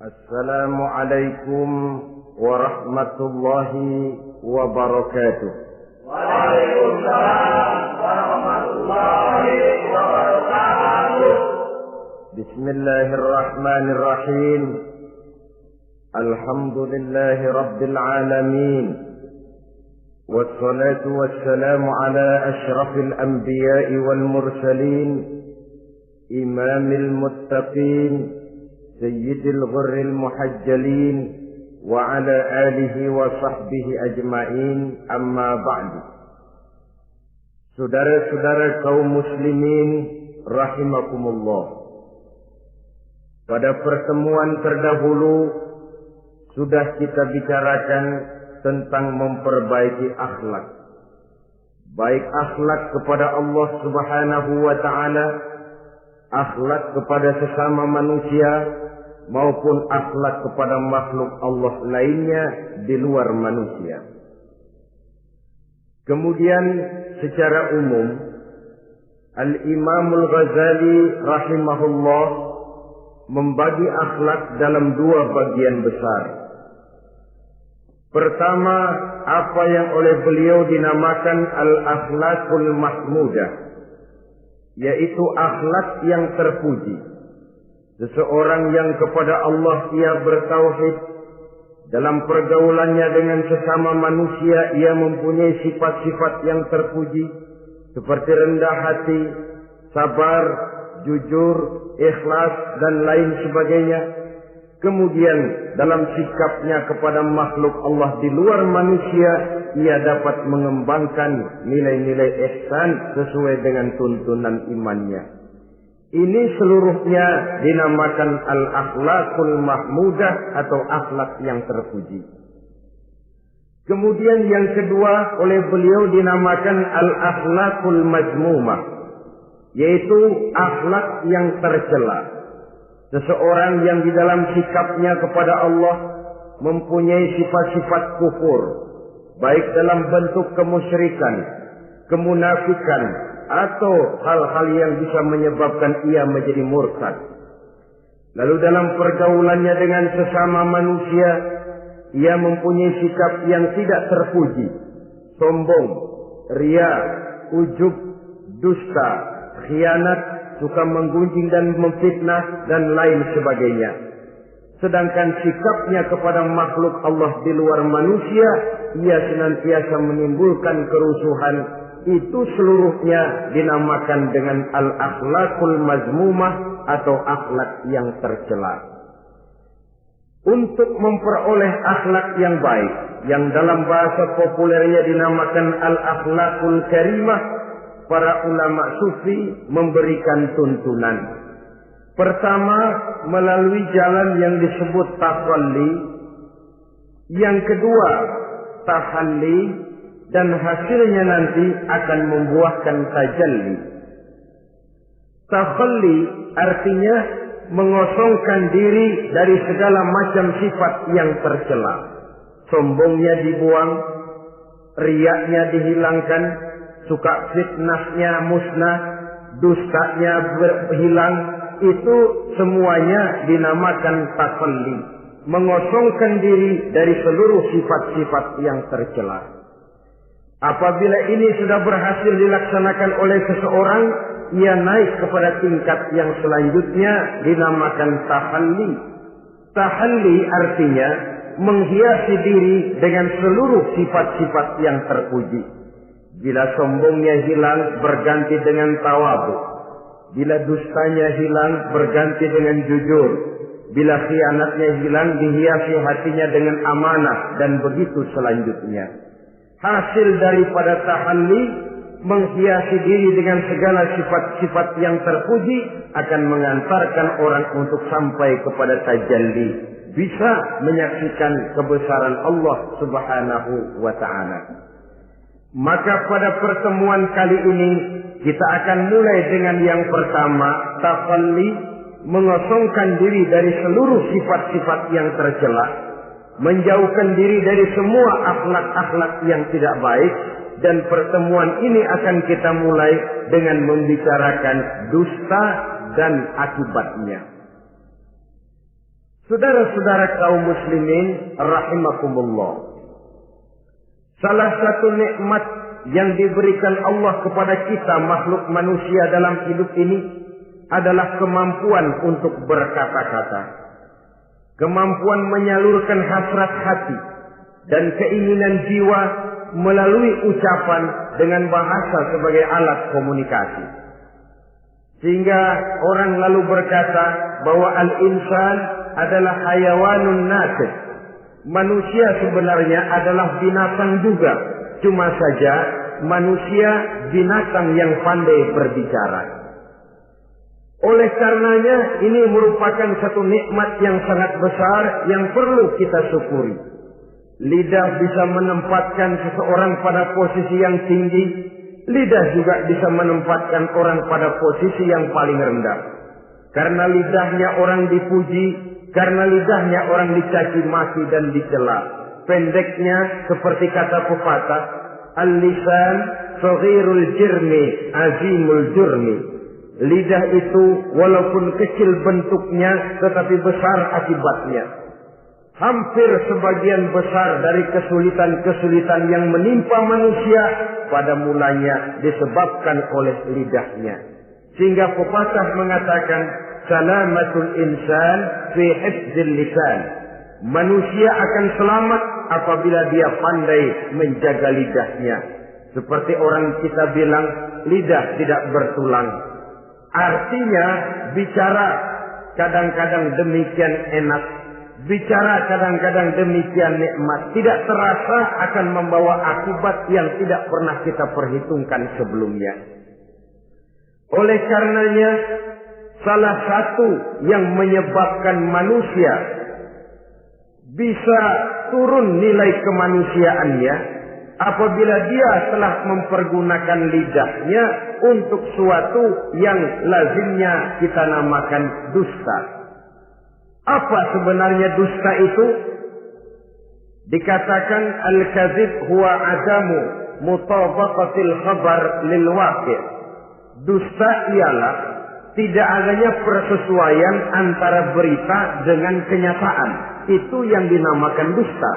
Assalamualaikum warahmatullahi wabarakatuh. Waalaikumsalam warahmatullahi wabarakatuh. Bismillahirrahmanirrahim. Alhamdulillahi rabbil alamin. Wassalatu wassalamu ala ashrafil anbiya'i wal mursalin, imamil muttaqin, sayyidil ghurril muhajjalin, wa ala alihi wa sahbihi ajma'in, amma ba'du. Saudara-saudara kaum muslimin rahimakumullah, pada pertemuan terdahulu sudah kita bicarakan tentang memperbaiki akhlak, baik akhlak kepada Allah Subhanahu wa ta'ala, akhlak kepada sesama manusia, maupun akhlak kepada makhluk Allah lainnya di luar manusia. Kemudian secara umum Al-Imamul Ghazali rahimahullah membagi akhlak dalam dua bagian besar. Pertama, apa yang oleh beliau dinamakan al-akhlakul mahmudah, yaitu akhlak yang terpuji. Seseorang yang kepada Allah ia bertauhid, dalam pergaulannya dengan sesama manusia ia mempunyai sifat-sifat yang terpuji, seperti rendah hati, sabar, jujur, ikhlas, dan lain sebagainya. Kemudian dalam sikapnya kepada makhluk Allah di luar manusia, ia dapat mengembangkan nilai-nilai ihsan sesuai dengan tuntunan imannya. Ini seluruhnya dinamakan al-akhlakul mahmudah atau akhlak yang terpuji. Kemudian yang kedua oleh beliau dinamakan al-akhlakul mazmumah, yaitu akhlak yang tercela. Seseorang yang di dalam sikapnya kepada Allah mempunyai sifat-sifat kufur, baik dalam bentuk kemusyrikan, kemunafikan, atau hal-hal yang bisa menyebabkan ia menjadi murtad. Lalu dalam pergaulannya dengan sesama manusia, ia mempunyai sikap yang tidak terpuji, sombong, ria, ujub, dusta, khianat, suka menggunjing dan memfitnah, dan lain sebagainya. Sedangkan sikapnya kepada makhluk Allah di luar manusia, ia senantiasa menimbulkan kerusuhan. Itu seluruhnya dinamakan dengan al-akhlakul mazmumah atau akhlak yang tercela. Untuk memperoleh akhlak yang baik, yang dalam bahasa populernya dinamakan al-akhlakul karimah, para ulama sufi memberikan tuntunan. Pertama, melalui jalan yang disebut takhalli. Yang kedua, tahalli, dan hasilnya nanti akan membuahkan tajalli. Takhalli artinya mengosongkan diri dari segala macam sifat yang tercela. Sombongnya dibuang, riaknya dihilangkan, suka fitnahnya musnah, dustanya hilang. Itu semuanya dinamakan takhalli, mengosongkan diri dari seluruh sifat-sifat yang tercela. Apabila ini sudah berhasil dilaksanakan oleh seseorang, ia naik kepada tingkat yang selanjutnya dinamakan tahalli. Tahalli artinya menghiasi diri dengan seluruh sifat-sifat yang terpuji. Bila sombongnya hilang, berganti dengan tawadhu. Bila dustanya hilang, berganti dengan jujur. Bila khianatnya hilang, dihiasi hatinya dengan amanah, dan begitu selanjutnya. Hasil daripada tahalli, menghiasi diri dengan segala sifat-sifat yang terpuji, akan mengantarkan orang untuk sampai kepada tajalli, bisa menyaksikan kebesaran Allah Subhanahu wa ta'ala. Maka pada pertemuan kali ini kita akan mulai dengan yang pertama, takhalli, mengosongkan diri dari seluruh sifat-sifat yang tercela, menjauhkan diri dari semua akhlak-akhlak yang tidak baik. Dan pertemuan ini akan kita mulai dengan membicarakan dusta dan akibatnya. Saudara-saudara kaum muslimin rahimakumullah. Salah satu nikmat yang diberikan Allah kepada kita makhluk manusia dalam hidup ini adalah kemampuan untuk berkata-kata. Kemampuan menyalurkan hasrat hati dan keinginan jiwa melalui ucapan dengan bahasa sebagai alat komunikasi. Sehingga orang lalu berkata bahwa al-insan adalah hayawanun natiq. Manusia sebenarnya adalah binatang juga. Cuma saja manusia binatang yang pandai berbicara. Oleh karenanya ini merupakan satu nikmat yang sangat besar yang perlu kita syukuri. Lidah bisa menempatkan seseorang pada posisi yang tinggi. Lidah juga bisa menempatkan orang pada posisi yang paling rendah. Karena lidahnya orang dipuji, karena lidahnya orang dicaci maki dan dicela. Pendeknya seperti kata pepatah, al-lisan saghirul jirmi azimul jurmi. Lidah itu walaupun kecil bentuknya tetapi besar akibatnya. Hampir sebagian besar dari kesulitan-kesulitan yang menimpa manusia pada mulanya disebabkan oleh lidahnya. Sehingga pepatah mengatakan salamatul insan fi hifdzil lisan. Manusia akan selamat apabila dia pandai menjaga lidahnya. Seperti orang kita bilang, lidah tidak bertulang. Artinya bicara kadang-kadang demikian enak, bicara kadang-kadang demikian nikmat, tidak terasa akan membawa akibat yang tidak pernah kita perhitungkan sebelumnya. Oleh karenanya, salah satu yang menyebabkan manusia bisa turun nilai kemanusiaannya apabila dia telah mempergunakan lidahnya untuk suatu yang lazimnya kita namakan dusta. Apa sebenarnya dusta itu? Dikatakan al-kadzib huwa adamu mutabaqatil khabar lil waqi'. Dusta ialah tidak adanya persesuaian antara berita dengan kenyataan. Itu yang dinamakan dusta.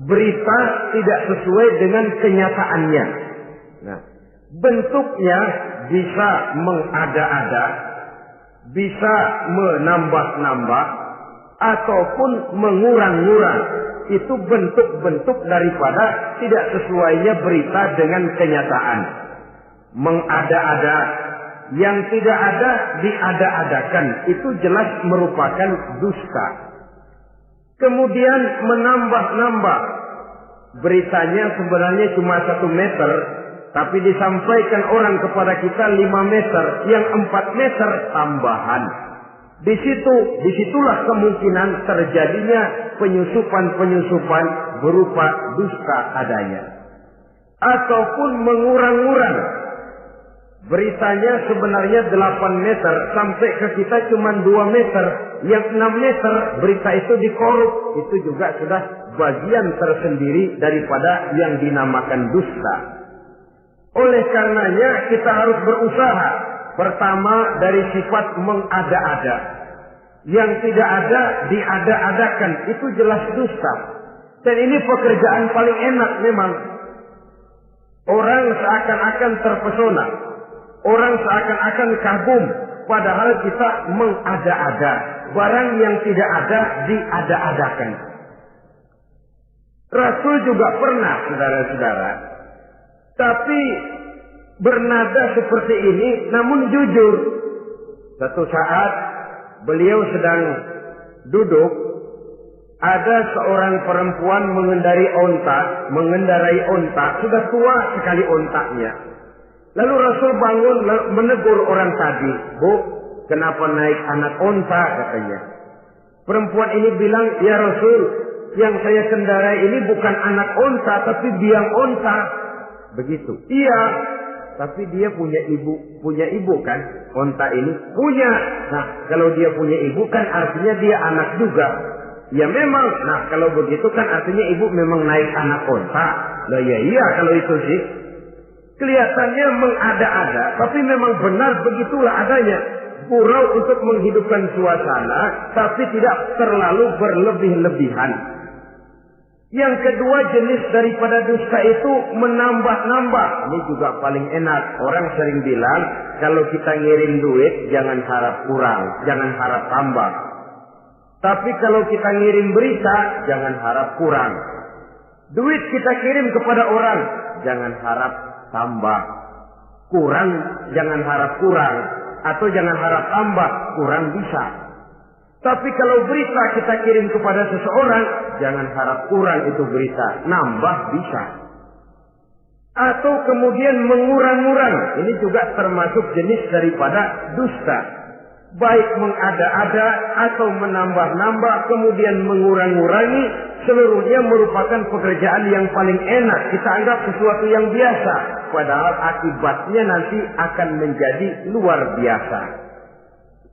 Berita tidak sesuai dengan kenyataannya. Nah, bentuknya bisa mengada-ada, bisa menambah-nambah, ataupun mengurang-ngurang. Itu bentuk-bentuk daripada tidak sesuainya berita dengan kenyataan. Mengada-ada, yang tidak ada diada-adakan. Itu jelas merupakan dusta. Kemudian menambah-nambah. Beritanya sebenarnya cuma 1 meter, tapi disampaikan orang kepada kita 5 meter, yang 4 meter tambahan. Disitulah kemungkinan terjadinya penyusupan-penyusupan berupa dusta adanya. Ataupun mengurang-urang. Beritanya sebenarnya 8 meter, sampai ke kita cuma 2 meter. Yang 6 meter berita itu dikorup. Itu juga sudah bagian tersendiri daripada yang dinamakan dusta. Oleh karenanya kita harus berusaha. Pertama dari sifat mengada-ada. Yang tidak ada diada-adakan. Itu jelas dusta. Dan ini pekerjaan paling enak memang. Orang seakan-akan terpesona. Orang seakan-akan kagum. Padahal kita mengada-ada. Barang yang tidak ada diada-adakan. Rasul juga pernah, saudara-saudara. Tapi bernada seperti ini, namun jujur. Satu saat beliau sedang duduk. Ada seorang perempuan mengendarai onta. Sudah tua sekali ontaknya. Lalu Rasul bangun menegur orang tadi. Bu, kenapa naik anak onta, katanya. Perempuan ini bilang, ya Rasul, yang saya kendarai ini bukan anak onta, tapi biang onta. Begitu. Iya, tapi dia punya ibu kan? Onta ini punya. Nah, kalau dia punya ibu kan artinya dia anak juga. Ya memang. Nah, kalau begitu kan artinya ibu memang naik anak onta. Lah ya iya kalau itu sih. Kelihatannya mengada-ada, tapi memang benar begitulah adanya. gurau untuk menghidupkan suasana, tapi tidak terlalu berlebih-lebihan. Yang kedua jenis daripada dusta itu menambah-nambah. Ini juga paling enak. Orang sering bilang, kalau kita ngirim duit, jangan harap kurang, jangan harap tambah. Tapi kalau kita ngirim berita, jangan harap kurang. Duit kita kirim kepada orang, jangan harap tambah. Kurang, jangan harap kurang. Atau jangan harap tambah, kurang bisa. Tapi kalau berita kita kirim kepada seseorang, jangan harap kurang itu berita, nambah bisa. Atau kemudian mengurang-urang, ini juga termasuk jenis daripada dusta. Baik mengada-ada atau menambah-nambah, kemudian mengurang-urangi, seluruhnya merupakan pekerjaan yang paling enak. Kita anggap sesuatu yang biasa, padahal akibatnya nanti akan menjadi luar biasa.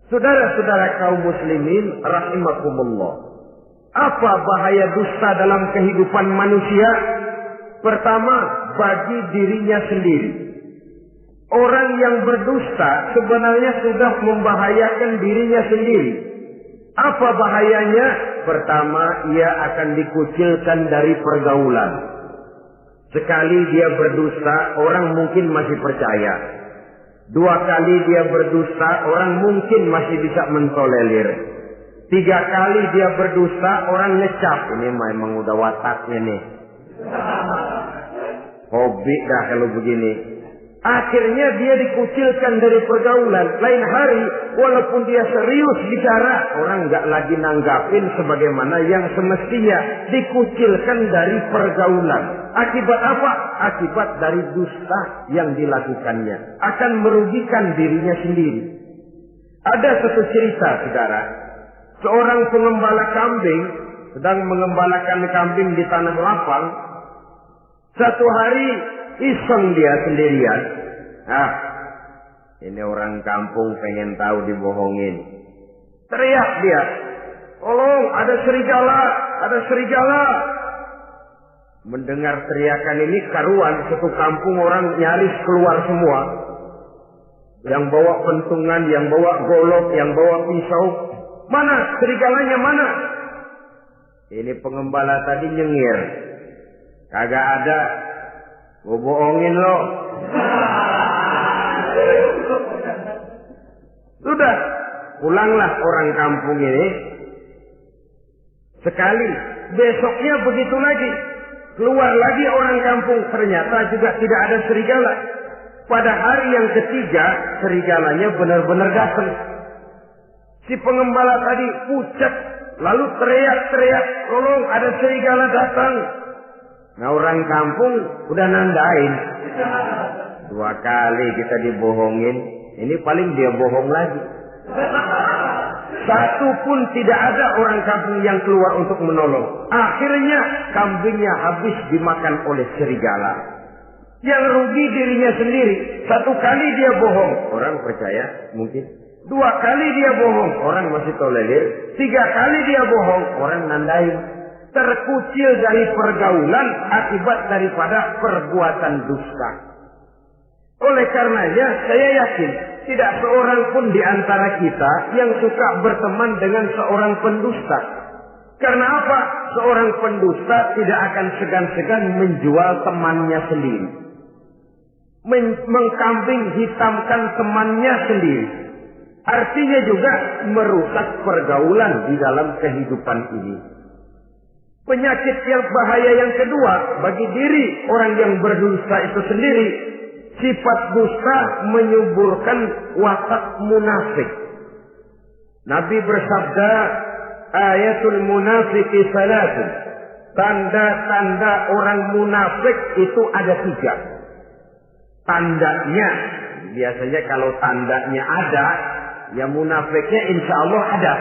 Saudara-saudara kaum muslimin rahimakumullah. Apa bahaya dusta dalam kehidupan manusia? Pertama, bagi dirinya sendiri. Orang yang berdusta sebenarnya sudah membahayakan dirinya sendiri. Apa bahayanya? Pertama, ia akan dikucilkan dari pergaulan. Sekali dia berdusta, orang mungkin masih percaya. 2 kali dia berdusta, orang mungkin masih bisa mentolerir. 3 kali dia berdusta, orang ngecap. Ini memang udah wataknya nih. Hobi dah kalau begini. Akhirnya dia dikucilkan dari pergaulan. Lain hari, walaupun dia serius bicara, orang nggak lagi nanggapin sebagaimana yang semestinya. Dikucilkan dari pergaulan. Akibat apa? Akibat dari dusta yang dilakukannya. Akan merugikan dirinya sendiri. Ada satu cerita, saudara. Seorang pengembala kambing sedang mengembalakan kambing di tanah lapang. Satu hari iseng dia sendirian. Ini orang kampung pengen tahu dibohongin. Teriak dia, tolong ada serigala, ada serigala. Mendengar teriakan ini karuan, satu kampung orang nyaris keluar semua. Yang bawa pentungan, yang bawa golok, yang bawa pisau. Mana serigalanya mana? Ini pengembala tadi nyengir. Kagak ada. Gua bohongin lo. Sudah, pulanglah orang kampung ini. Sekali, besoknya begitu lagi. Keluar lagi orang kampung, ternyata juga tidak ada serigala. Pada hari yang ketiga, serigalanya benar-benar datang. Si pengembala tadi pucat, lalu teriak-teriak, tolong ada serigala datang. Nah orang kampung udah nandain. 2 kali kita dibohongin, ini paling dia bohong lagi. Satu pun tidak ada orang kampung yang keluar untuk menolong. Akhirnya kambingnya habis dimakan oleh serigala. Yang rugi dirinya sendiri. 1 kali dia bohong, orang percaya mungkin. 2 kali dia bohong, orang masih tolerir. 3 kali dia bohong, orang nandain. Terkucil dari pergaulan akibat daripada perbuatan dusta. Oleh karenanya saya yakin tidak seorang pun di antara kita yang suka berteman dengan seorang pendusta. Karena apa? Seorang pendusta tidak akan segan-segan menjual temannya sendiri. Mengkambing hitamkan temannya sendiri. Artinya juga merusak pergaulan di dalam kehidupan ini. Penyakit yang bahaya yang kedua bagi diri orang yang berdusta itu sendiri, sifat dusta menyuburkan watak munafik. Nabi bersabda, ayatul munafiqi salatun. Tanda-tanda orang munafik itu ada 3. Tandanya, biasanya kalau tandanya ada, ya munafiknya insya Allah ada.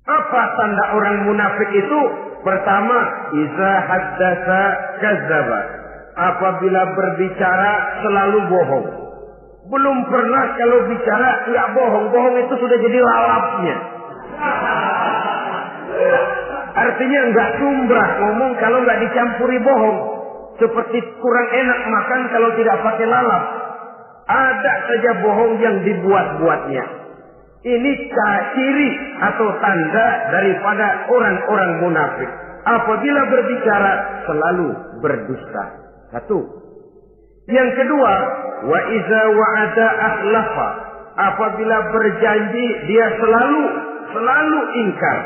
Apa tanda orang munafik itu? Pertama, iza haddatsa kadzdzaba. Apabila berbicara selalu bohong. Belum pernah kalau bicara nggak bohong. Bohong itu sudah jadi lalapnya. Artinya nggak sumbrah ngomong kalau nggak dicampuri bohong. Seperti kurang enak makan kalau tidak pakai lalap. Ada saja bohong yang dibuat-buatnya. Ini ciri atau tanda daripada orang-orang munafik. Apabila berbicara selalu berdusta. Satu. Yang kedua, wa iza wa'ada akhlafa. Apabila berjanji dia selalu ingkar.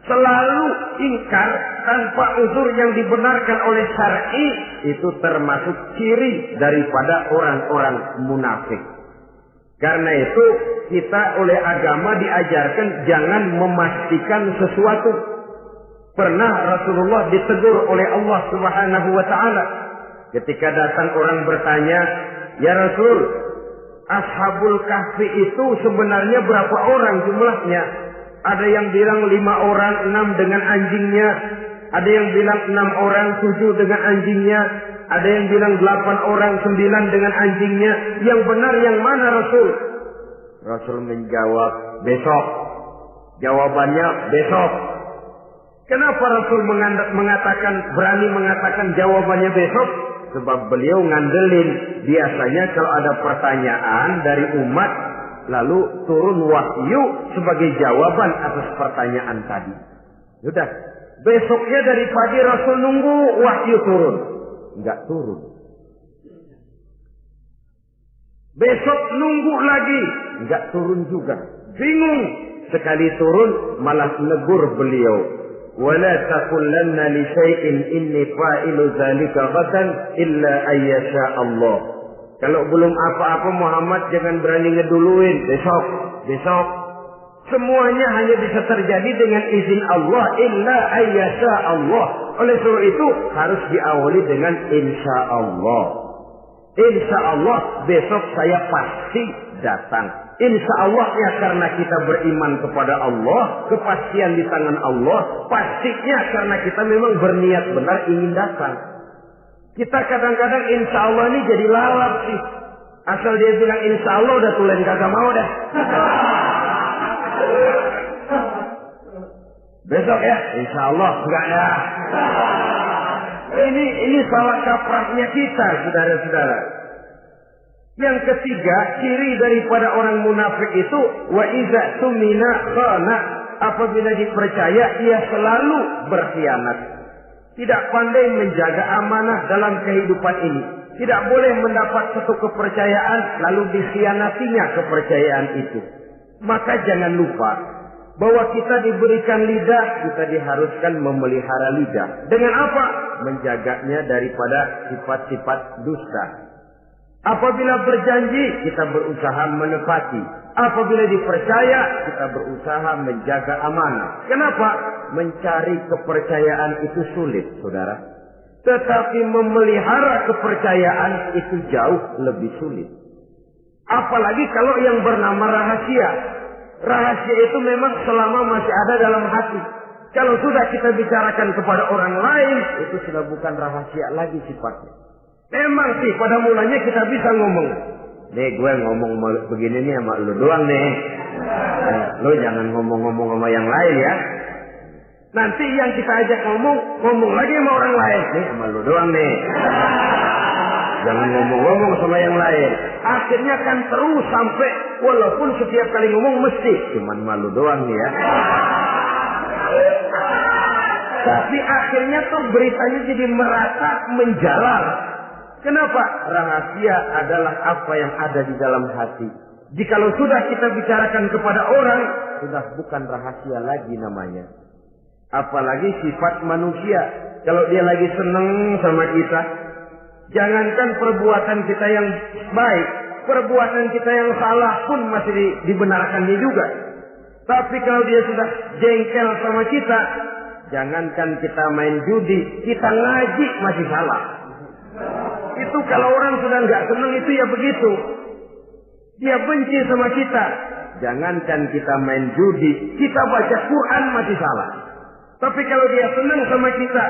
Selalu ingkar tanpa uzur yang dibenarkan oleh syar'i, itu termasuk ciri daripada orang-orang munafik. Karena itu kita oleh agama diajarkan jangan memastikan sesuatu. Pernah Rasulullah ditegur oleh Allah Subhanahu wa taala ketika datang orang bertanya, "Ya Rasul, Ashabul Kahfi itu sebenarnya berapa orang jumlahnya?" Ada yang bilang 5 orang, 6 dengan anjingnya. Ada yang bilang 6 orang, 7 dengan anjingnya. Ada yang bilang 8 orang, 9 dengan anjingnya. Yang benar yang mana Rasul? Rasul menjawab, besok. Jawabannya besok. Kenapa Rasul berani mengatakan jawabannya besok? Sebab beliau ngandelin. Biasanya kalau ada pertanyaan dari umat, lalu turun wahyu sebagai jawaban atas pertanyaan tadi. Sudah. Besoknya dari pagi Rasul nunggu wahyu turun. Enggak turun. Besok nunggu lagi. Enggak turun juga. Bingung. Sekali turun malah negur beliau. Wala taqulanna li syai'in inni fa'ilu dzalika ghadan illa ayyasha Allah. Kalau belum apa-apa Muhammad jangan berani ngeduluin. Besok. Semuanya hanya bisa terjadi dengan izin Allah. Illa ayyasha Allah. Oleh sebab itu harus diawali dengan insya Allah. Insya Allah besok saya pasti datang. Insya Allah ya karena kita beriman kepada Allah. Kepastian di tangan Allah. Pastinya karena kita memang berniat benar ingin datang. Kita kadang-kadang insya Allah ini jadi lalap sih. Asal dia bilang insya Allah udah tulen kagak mau dah. Besok ya, insya Allah enggak ya. Ini salah kaprahnya kita, saudara-saudara. Yang ketiga, ciri daripada orang munafik itu wa iza tumina khana. Apabila dipercaya ia selalu berkhianat. Tidak pandai menjaga amanah dalam kehidupan ini. Tidak boleh mendapat satu kepercayaan lalu dikhianatinya kepercayaan itu. Maka jangan lupa bahwa kita diberikan lidah, kita diharuskan memelihara lidah. Dengan apa? Menjaganya daripada sifat-sifat dusta. Apabila berjanji, kita berusaha menepati. Apabila dipercaya, kita berusaha menjaga amanah. Kenapa? Mencari kepercayaan itu sulit, saudara. Tetapi memelihara kepercayaan itu jauh lebih sulit. Apalagi kalau yang bernama rahasia. Rahasia itu memang selama masih ada dalam hati. Kalau sudah kita bicarakan kepada orang lain, itu sudah bukan rahasia lagi sifatnya. Memang sih pada mulanya kita bisa ngomong. Nih gue ngomong begini nih sama lu doang nih. Lu jangan ngomong-ngomong sama yang lain ya. Nanti yang kita ajak ngomong lagi sama orang lain. Nih sama lu doang nih. Jangan ngomong-ngomong sama yang lain. Akhirnya kan terus sampai walaupun setiap kali ngomong mesti cuman malu doang nih ya. Tapi akhirnya tuh beritanya jadi merata menjalar. Kenapa? Rahasia adalah apa yang ada di dalam hati. Jikalau sudah kita bicarakan kepada orang, sudah bukan rahasia lagi namanya. Apalagi sifat manusia. Kalau dia lagi seneng sama kita, jangankan perbuatan kita yang baik, perbuatan kita yang salah pun masih dibenarkannya juga. Tapi kalau dia sudah jengkel sama kita, jangankan kita main judi, kita ngaji masih salah. Itu kalau orang sudah nggak senang itu ya begitu. Dia benci sama kita. Jangankan kita main judi, kita baca Quran masih salah. Tapi kalau dia senang sama kita,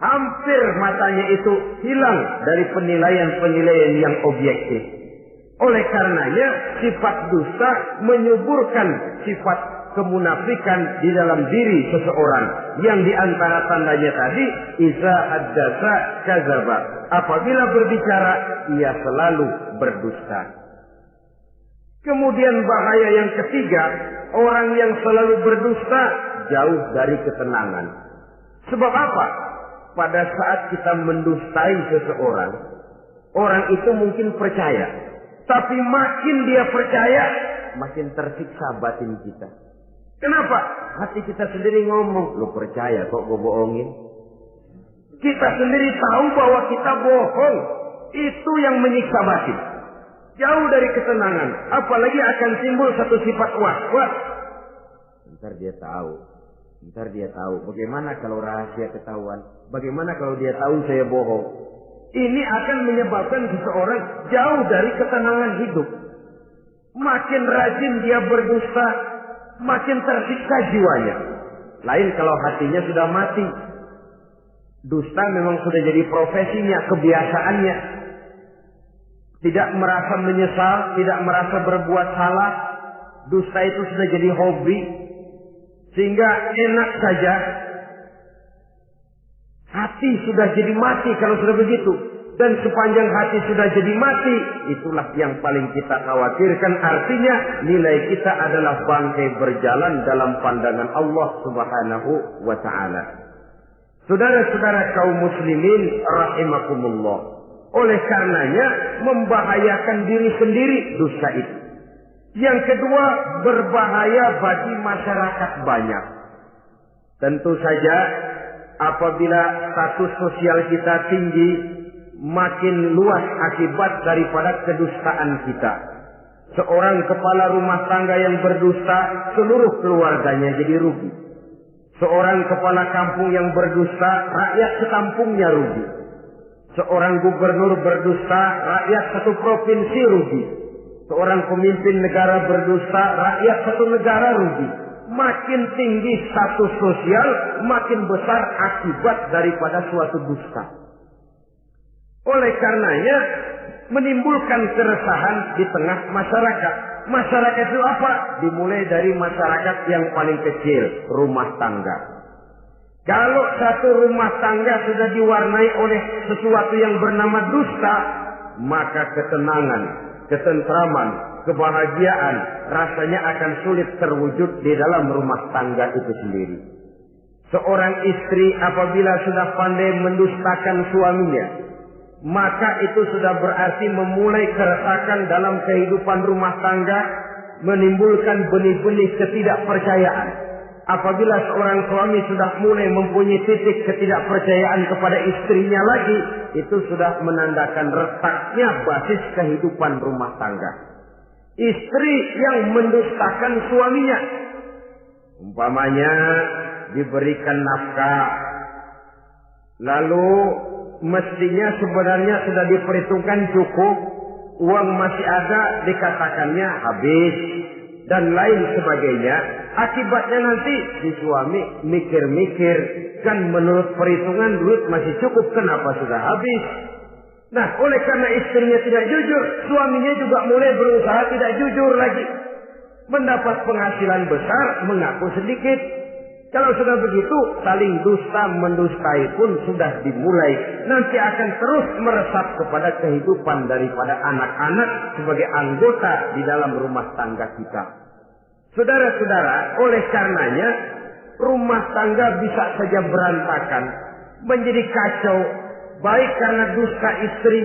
hampir matanya itu hilang dari penilaian-penilaian yang objektif. Oleh karenanya sifat dusta menyuburkan sifat kemunafikan di dalam diri seseorang yang diantara tandanya tadi iza haddasa kadzaba, apabila berbicara ia selalu berdusta. Kemudian bahaya yang ketiga, orang yang selalu berdusta jauh dari ketenangan. Sebab apa? Pada saat kita mendustai seseorang, orang itu mungkin percaya, tapi makin dia percaya makin tersiksa batin kita. Kenapa? Hati kita sendiri ngomong, lu percaya kok gue bohongin? Kita sendiri tahu bahwa kita bohong. Itu yang menyiksa batin. Jauh dari ketenangan. Apalagi akan timbul satu sifat was-was. Ntar dia tahu. Bagaimana kalau rahasia ketahuan? Bagaimana kalau dia tahu saya bohong? Ini akan menyebabkan seseorang jauh dari ketenangan hidup. Makin rajin dia berdusta, makin tersiksa jiwanya. Lain kalau hatinya sudah mati. Dusta memang sudah jadi profesinya, kebiasaannya. Tidak merasa menyesal, tidak merasa berbuat salah. Dusta itu sudah jadi hobi. Sehingga enak saja. Hati sudah jadi mati kalau sudah begitu. Dan sepanjang hati sudah jadi mati, itulah yang paling kita khawatirkan. Artinya nilai kita adalah bangkai berjalan dalam pandangan Allah Subhanahu wa ta'ala. Saudara-saudara kaum muslimin rahimakumullah. Oleh karenanya membahayakan diri sendiri dosa itu. Yang kedua, berbahaya bagi masyarakat banyak. Tentu saja apabila status sosial kita tinggi, makin luas akibat daripada kedustaan kita. Seorang kepala rumah tangga yang berdusta, seluruh keluarganya jadi rugi. Seorang kepala kampung yang berdusta, rakyat sekampungnya rugi. Seorang gubernur berdusta, rakyat satu provinsi rugi. Seorang pemimpin negara berdusta, rakyat satu negara rugi. Makin tinggi status sosial, makin besar akibat daripada suatu dusta. Oleh karenanya menimbulkan keresahan di tengah masyarakat. Masyarakat itu apa? Dimulai dari masyarakat yang paling kecil, rumah tangga. Kalau satu rumah tangga sudah diwarnai oleh sesuatu yang bernama dusta, maka ketenangan, ketentraman, kebahagiaan rasanya akan sulit terwujud di dalam rumah tangga itu sendiri. Seorang istri apabila sudah pandai mendustakan suaminya, maka itu sudah berarti memulai keretakan dalam kehidupan rumah tangga, menimbulkan benih-benih ketidakpercayaan. Apabila seorang suami sudah mulai mempunyai titik ketidakpercayaan kepada istrinya lagi, itu sudah menandakan retaknya basis kehidupan rumah tangga. Istri yang mendustakan suaminya, umpamanya diberikan nafkah, lalu mestinya sebenarnya sudah diperhitungkan cukup, uang masih ada, dikatakannya habis, dan lain sebagainya. Akibatnya nanti si suami mikir-mikir, kan menurut perhitungan duit masih cukup, kenapa sudah habis? Nah, oleh karena istrinya tidak jujur, suaminya juga mulai berusaha tidak jujur lagi. Mendapat penghasilan besar, mengaku sedikit. Kalau sudah begitu, saling dusta mendustai pun sudah dimulai. Nanti akan terus meresap kepada kehidupan daripada anak-anak sebagai anggota di dalam rumah tangga kita. Saudara-saudara, oleh karenanya rumah tangga bisa saja berantakan, menjadi kacau, baik karena dusta istri,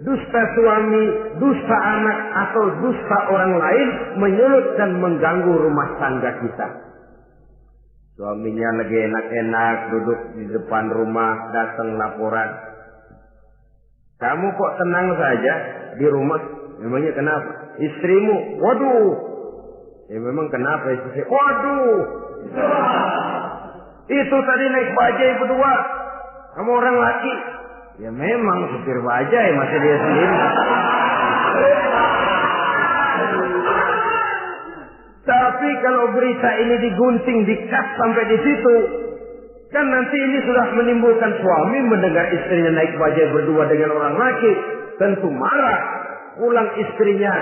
dusta suami, dusta anak, atau dusta orang lain menyulut dan mengganggu rumah tangga kita. Suaminya lagi enak-enak duduk di depan rumah, datang laporan. Kamu kok tenang saja di rumah? Memangnya kenapa? Istrimu, waduh. Ya memang kenapa istri? Waduh. Itu tadi naik bajai berdua. Kamu orang laki. Ya memang supir bajai, masih dia sendiri. Tapi kalau berita ini digunting, dikat sampai di situ, kan nanti ini sudah menimbulkan suami mendengar istrinya naik bajai berdua dengan orang laki, tentu marah. Pulang istrinya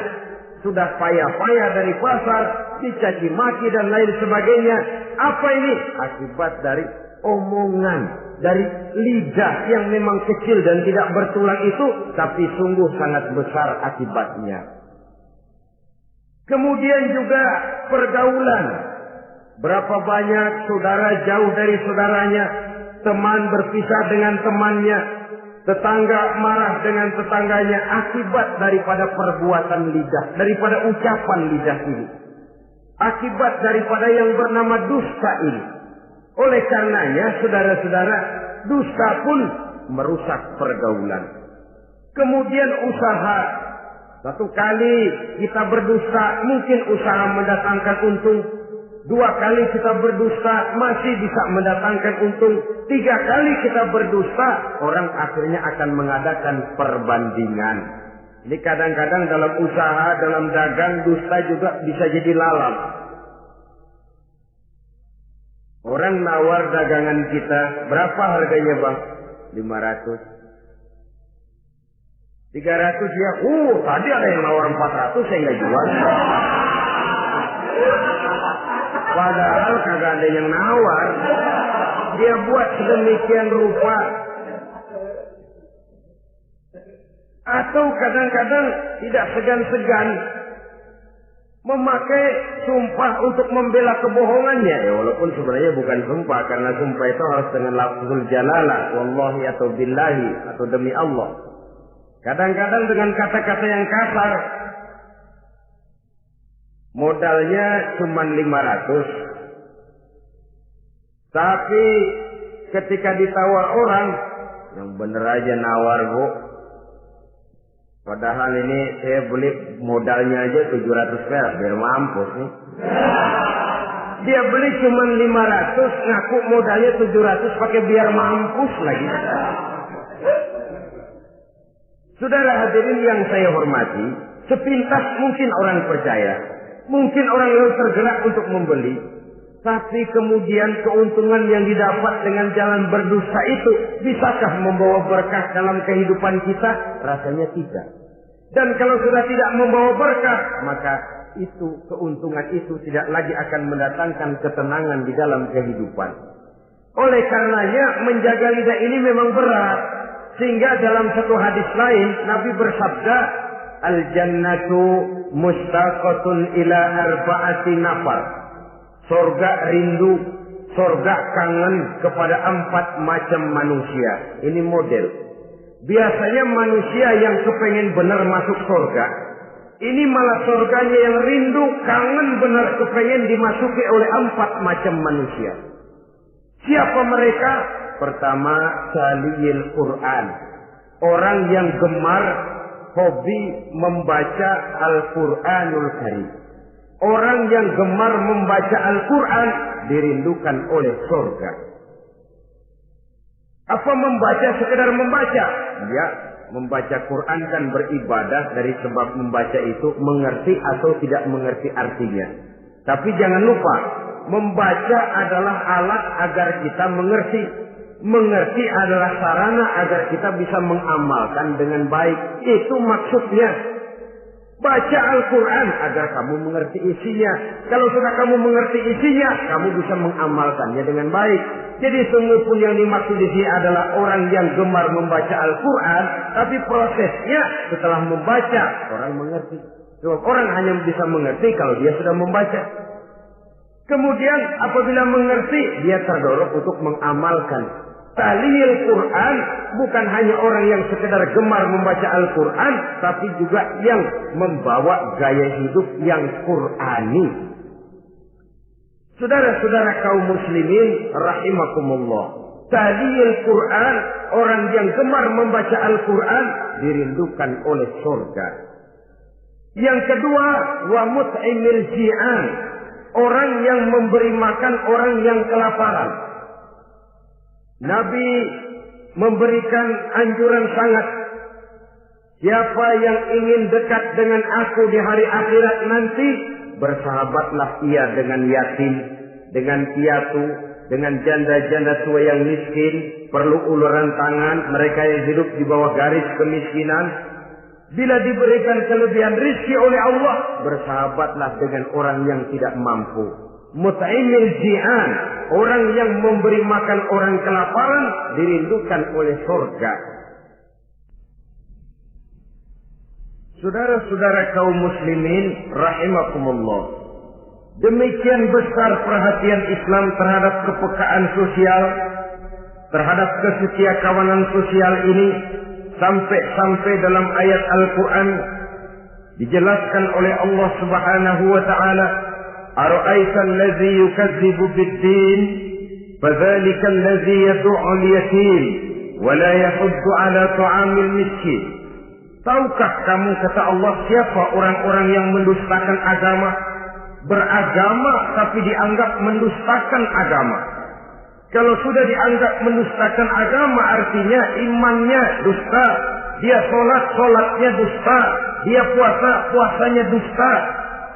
sudah payah-payah dari pasar, dicaci maki dan lain sebagainya. Apa ini? Akibat dari omongan, dari lidah yang memang kecil dan tidak bertulang itu, tapi sungguh sangat besar akibatnya. Kemudian juga pergaulan. Berapa banyak saudara jauh dari saudaranya, teman berpisah dengan temannya, tetangga marah dengan tetangganya, akibat daripada perbuatan lidah, daripada ucapan lidah ini. Akibat daripada yang bernama dusta ini. Oleh karenanya, saudara-saudara, dusta pun merusak pergaulan. Kemudian usaha. Satu kali kita berdusta, mungkin usaha mendatangkan untung. 2 kali kita berdusta, masih bisa mendatangkan untung. 3 kali kita berdusta, orang akhirnya akan mengadakan perbandingan. Ini kadang-kadang dalam usaha, dalam dagang, dusta juga bisa jadi lalat. Orang nawar dagangan kita, berapa harganya bang? 500. 300 ya, tadi ada yang nawar 400, saya nggak jual. Padahal kagak ada yang nawar. Dia buat sedemikian rupa. Atau kadang-kadang tidak segan-segan memakai sumpah untuk membela kebohongannya. Ya, walaupun sebenarnya bukan sumpah, karena sumpah itu harus dengan lafzul jalalah, wallahi atau billahi, atau demi Allah. Kadang-kadang dengan kata-kata yang kasar. Modalnya cuma 500. Tapi ketika ditawar orang, yang bener aja nawar bu. Padahal ini saya beli modalnya aja 700 perak, biar mampus nih. Dia beli cuma 500, ngaku modalnya 700 pakai biar mampus lagi. Saudara hadirin yang saya hormati, sepintas mungkin orang percaya. Mungkin orang yang tergerak untuk membeli, tapi kemudian keuntungan yang didapat dengan jalan berdusta itu bisakah membawa berkah dalam kehidupan kita? Rasanya tidak. Dan kalau sudah tidak membawa berkah, maka itu keuntungan itu tidak lagi akan mendatangkan ketenangan di dalam kehidupan. Oleh karenanya menjaga lidah ini memang berat, sehingga dalam satu hadis lain Nabi bersabda, al-jannatu mustaqatun ila arba'ati nafar. Surga rindu, surga kangen kepada 4 macam manusia. Ini model. Biasanya manusia yang kepengen benar masuk surga, ini malah surganya yang rindu, kangen benar kepengen dimasuki oleh 4 macam manusia. Siapa mereka? Pertama, saliyil Quran. Orang yang gemar hobi membaca Al-Quranul Karim. Orang yang gemar membaca Al-Quran dirindukan oleh surga. Apa membaca sekedar membaca? Ya, membaca Quran kan beribadah, dari sebab membaca itu mengerti atau tidak mengerti artinya. Tapi jangan lupa, membaca adalah alat agar kita mengerti. Mengerti adalah sarana agar kita bisa mengamalkan dengan baik. Itu maksudnya. Baca Al-Quran agar kamu mengerti isinya. Kalau sudah kamu mengerti isinya, kamu bisa mengamalkannya dengan baik. Jadi sungguh pun yang dimaksud di sini adalah orang yang gemar membaca Al-Quran, tapi prosesnya setelah membaca, orang mengerti. Sebab orang hanya bisa mengerti kalau dia sudah membaca. Kemudian apabila mengerti, dia terdorong untuk mengamalkan. Taliyil Quran bukan hanya orang yang sekedar gemar membaca Al-Quran, tapi juga yang membawa gaya hidup yang Qurani. Saudara-saudara kaum muslimin rahimakumullah. Taliyil Quran, orang yang gemar membaca Al-Quran dirindukan oleh surga. Yang kedua, wa mut'imil ji'an, orang yang memberi makan orang yang kelaparan. Nabi memberikan anjuran sangat. Siapa yang ingin dekat dengan aku di hari akhirat nanti, bersahabatlah ia dengan yatim, dengan piatu, dengan janda-janda tua yang miskin, perlu uluran tangan, mereka yang hidup di bawah garis kemiskinan. Bila diberikan kelebihan rizki oleh Allah, bersahabatlah dengan orang yang tidak mampu. Mut'imil ji'an, orang yang memberi makan orang kelaparan, dirindukan oleh surga. Saudara-saudara kaum muslimin rahimakumullah, demikian besar perhatian Islam terhadap kepekaan sosial, terhadap kesetiakawanan sosial ini, sampai dalam ayat Al-Quran dijelaskan oleh Allah Subhanahu wa ta'ala, ara'aita allazi yukadzibu bid-din fadzalika allazi yad'u al-yatim wa la yahuddu ala ta'amil miskin. Tahukah kamu, kata Allah, siapa orang-orang yang mendustakan agama, beragama tapi dianggap mendustakan agama? Kalau sudah dianggap mendustakan agama, artinya imannya dusta, dia sholatnya dusta, dia puasanya dusta.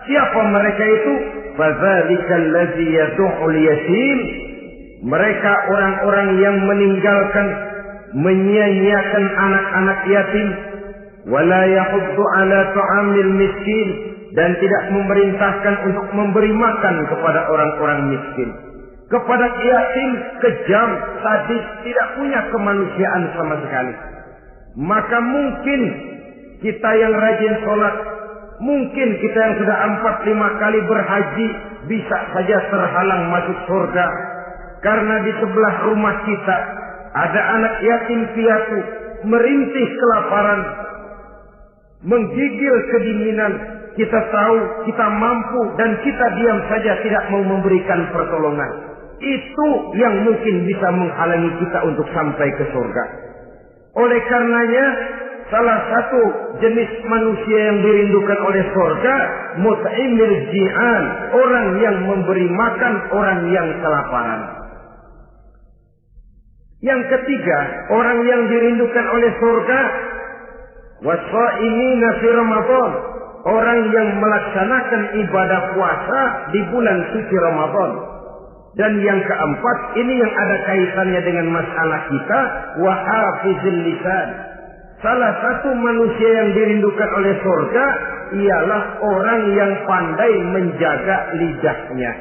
Siapa mereka itu? Fadzalikal ladzi yad'ul yatim. Mereka orang-orang yang meninggalkan, menyia-nyiakan anak-anak yatim, wala yahuddu ala ta'amil miskin, dan tidak memerintahkan untuk memberi makan kepada orang-orang miskin. Kepada yatim kejam, sadis, tidak punya kemanusiaan sama sekali. Maka mungkin kita yang rajin sholat, mungkin kita yang sudah 4-5 kali berhaji, bisa saja terhalang masuk surga. Karena di sebelah rumah kita ada anak yatim piatu, merintih kelaparan, menggigil kedinginan. Kita tahu, kita mampu, dan kita diam saja tidak mau memberikan pertolongan. Itu yang mungkin bisa menghalangi kita untuk sampai ke surga. Oleh karenanya, salah satu jenis manusia yang dirindukan oleh surga, mut'imil ji'an, orang yang memberi makan orang yang kelaparan. Yang ketiga, orang yang dirindukan oleh surga, wasa'imina fi Ramadan, orang yang melaksanakan ibadah puasa di bulan suci Ramadan. Dan yang keempat, ini yang ada kaitannya dengan masalah kita, wa hafizil lisan. Salah satu manusia yang dirindukan oleh surga ialah orang yang pandai menjaga lidahnya.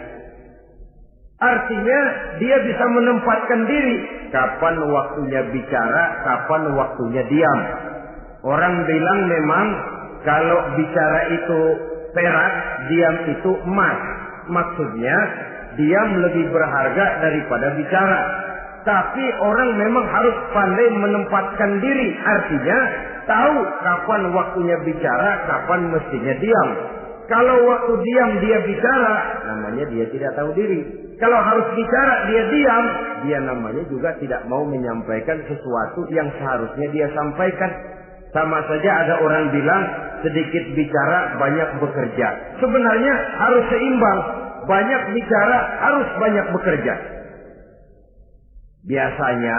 Artinya dia bisa menempatkan diri, kapan waktunya bicara, kapan waktunya diam. Orang bilang memang kalau bicara itu perak, diam itu emas. Maksudnya diam lebih berharga daripada bicara. Tapi orang memang harus pandai menempatkan diri. Artinya tahu kapan waktunya bicara, kapan mestinya diam. Kalau waktu diam dia bicara, namanya dia tidak tahu diri. Kalau harus bicara dia diam, dia namanya juga tidak mau menyampaikan sesuatu yang seharusnya dia sampaikan. Sama saja ada orang bilang sedikit bicara banyak bekerja. Sebenarnya harus seimbang. Banyak bicara harus banyak bekerja. Biasanya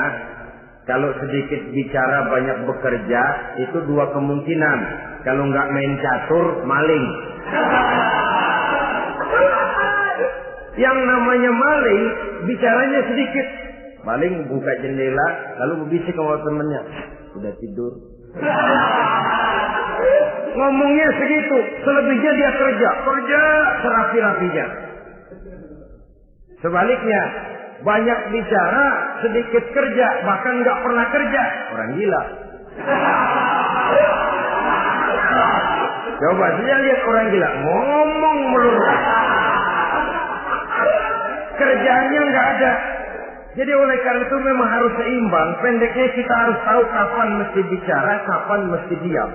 kalau sedikit bicara banyak bekerja itu dua kemungkinan. Kalau nggak main catur, maling. Yang namanya maling bicaranya sedikit. Maling buka jendela lalu berbisik sama temennya, udah tidur. Ngomongnya segitu, selebihnya dia kerja serapi-rapinya. Sebaliknya, banyak bicara, sedikit kerja, bahkan nggak pernah kerja, orang gila. Coba saja lihat orang gila, ngomong melulu, kerjanya nggak ada. Jadi oleh karena itu memang harus seimbang. Pendeknya kita harus tahu kapan mesti bicara, kapan mesti diam.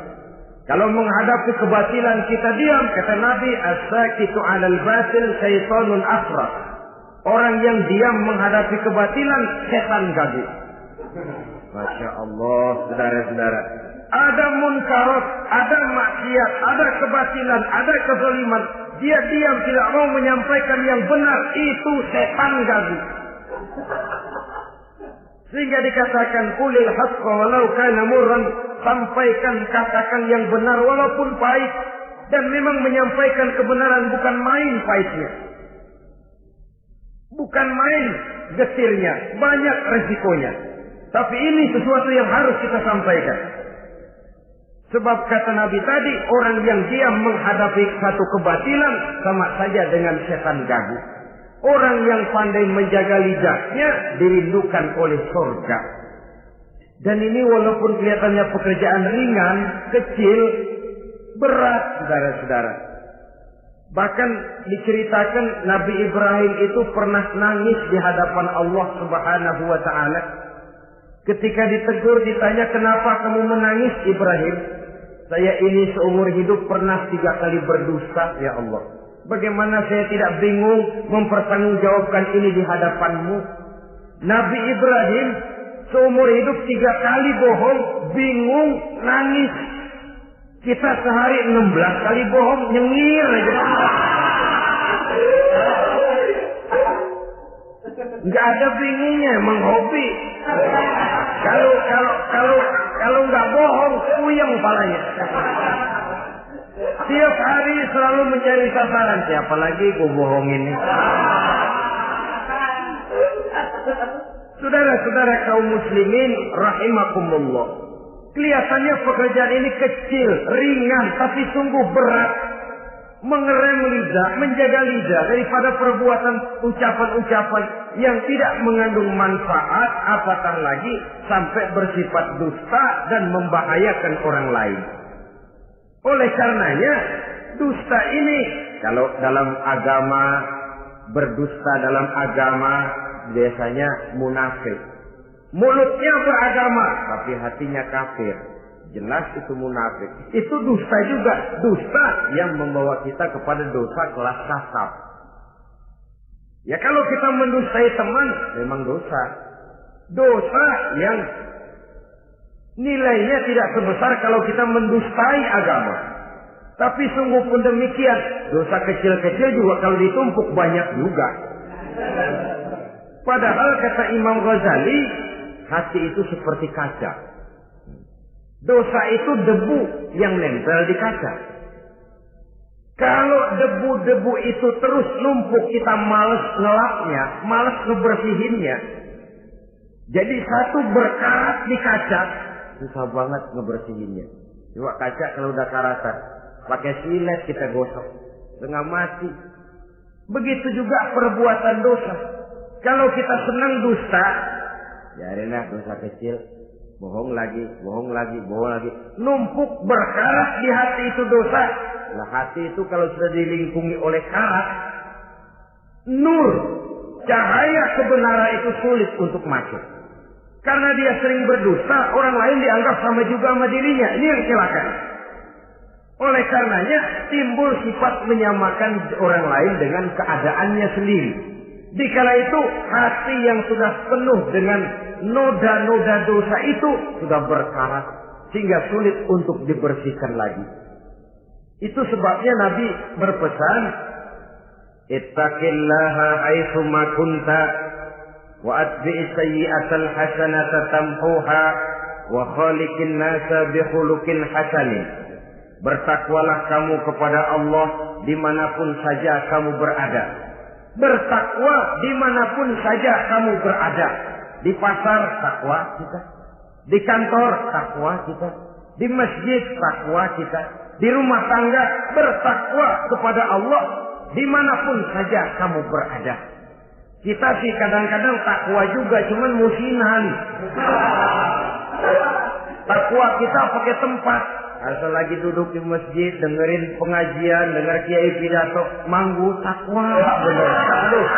Kalau menghadapi kebatilan kita diam, kata Nabi, as-sakitu 'alal batil syaitanun asraf. Orang yang diam menghadapi kebatilan, setan gagu. Masya Allah, saudara-saudara. Ada munkarat, ada maksiat, ada kebatilan, ada kezaliman. Dia diam, tidak mau menyampaikan yang benar. Itu setan gagu. Sehingga dikatakan, qulil haqqa walau kana murran. Sampaikan, katakan yang benar walaupun pahit. Dan memang menyampaikan kebenaran bukan main pahitnya. Bukan main getirnya, banyak resikonya. Tapi ini sesuatu yang harus kita sampaikan. Sebab kata Nabi tadi, orang yang diam menghadapi satu kebatilan sama saja dengan setan gagu. Orang yang pandai menjaga lidahnya dirindukan oleh surga. Dan ini walaupun kelihatannya pekerjaan ringan, kecil, berat, saudara-saudara. Bahkan diceritakan Nabi Ibrahim itu pernah nangis di hadapan Allah Subhanahu wa Ta'ala. Ketika ditegur, ditanya, kenapa kamu menangis Ibrahim? Saya ini seumur hidup pernah 3 kali berdusta, ya Allah. Bagaimana saya tidak bingung mempertanggungjawabkan ini di hadapanmu? Nabi Ibrahim seumur hidup 3 kali bohong, bingung, nangis. Kita sehari 16 kali bohong, nyengir aja. Nggak ada bingungnya, emang hobi. Kalau nggak bohong, puyeng palanya. Tiap hari selalu mencari sasaran. Siapa lagi gue bohongin nih? Saudara-saudara kaum muslimin rahimakumullah. Kelihatannya pekerjaan ini kecil, ringan, tapi sungguh berat. Mengerem lidah, menjaga lidah daripada perbuatan ucapan-ucapan yang tidak mengandung manfaat, apatah lagi sampai bersifat dusta dan membahayakan orang lain. Oleh karenanya, dusta ini kalau dalam agama, berdusta dalam agama biasanya munafik. Mulutnya beragama, tapi hatinya kafir. Jelas itu munafik. Itu dusta juga. Dusta yang membawa kita kepada dosa kelas kasar. Ya kalau kita mendustai teman, memang dosa. Dosa yang nilainya tidak sebesar kalau kita mendustai agama. Tapi sungguh pun demikian, dosa kecil-kecil juga kalau ditumpuk banyak juga. Padahal kata Imam Ghazali, hati itu seperti kaca. Dosa itu debu yang nempel di kaca. Kalau debu-debu itu terus numpuk, kita males ngelapnya, males ngebersihinnya. Jadi satu berkarat di kaca, susah banget ngebersihinnya. Coba kaca kalau udah karatan, pakai silet kita gosok, setengah mati. Begitu juga perbuatan dosa. Kalau kita senang dusta, biarinlah dosa kecil. Bohong lagi, bohong lagi, bohong lagi. Numpuk berkarat di hati itu dosa. Nah hati itu kalau sudah dilingkungi oleh karat, nur, cahaya kebenaran itu sulit untuk masuk. Karena dia sering berdusta, orang lain dianggap sama juga sama dirinya. Ini yang celaka. Oleh karenanya timbul sifat menyamakan orang lain dengan keadaannya sendiri. Dikala itu hati yang sudah penuh dengan noda-noda dosa itu sudah berkarat sehingga sulit untuk dibersihkan lagi. Itu sebabnya Nabi berpesan, ittaqillaha haitsu ma kunta wa atbi'is sayyi'atal hasanata tamhuha wa khaliqin nasa bi khuluqin hasanin. Bertakwalah kamu kepada Allah dimanapun saja kamu berada. Bertakwa dimanapun saja kamu berada. Di pasar takwa kita, di kantor takwa kita, di masjid takwa kita, di rumah tangga bertakwa kepada Allah dimanapun saja kamu berada. Kita sih kadang-kadang takwa juga, cuman musinan. Takwa kita pakai tempat. Asal lagi duduk di masjid, dengerin pengajian, denger kiai pidato, manggu takwa bener. Aduh.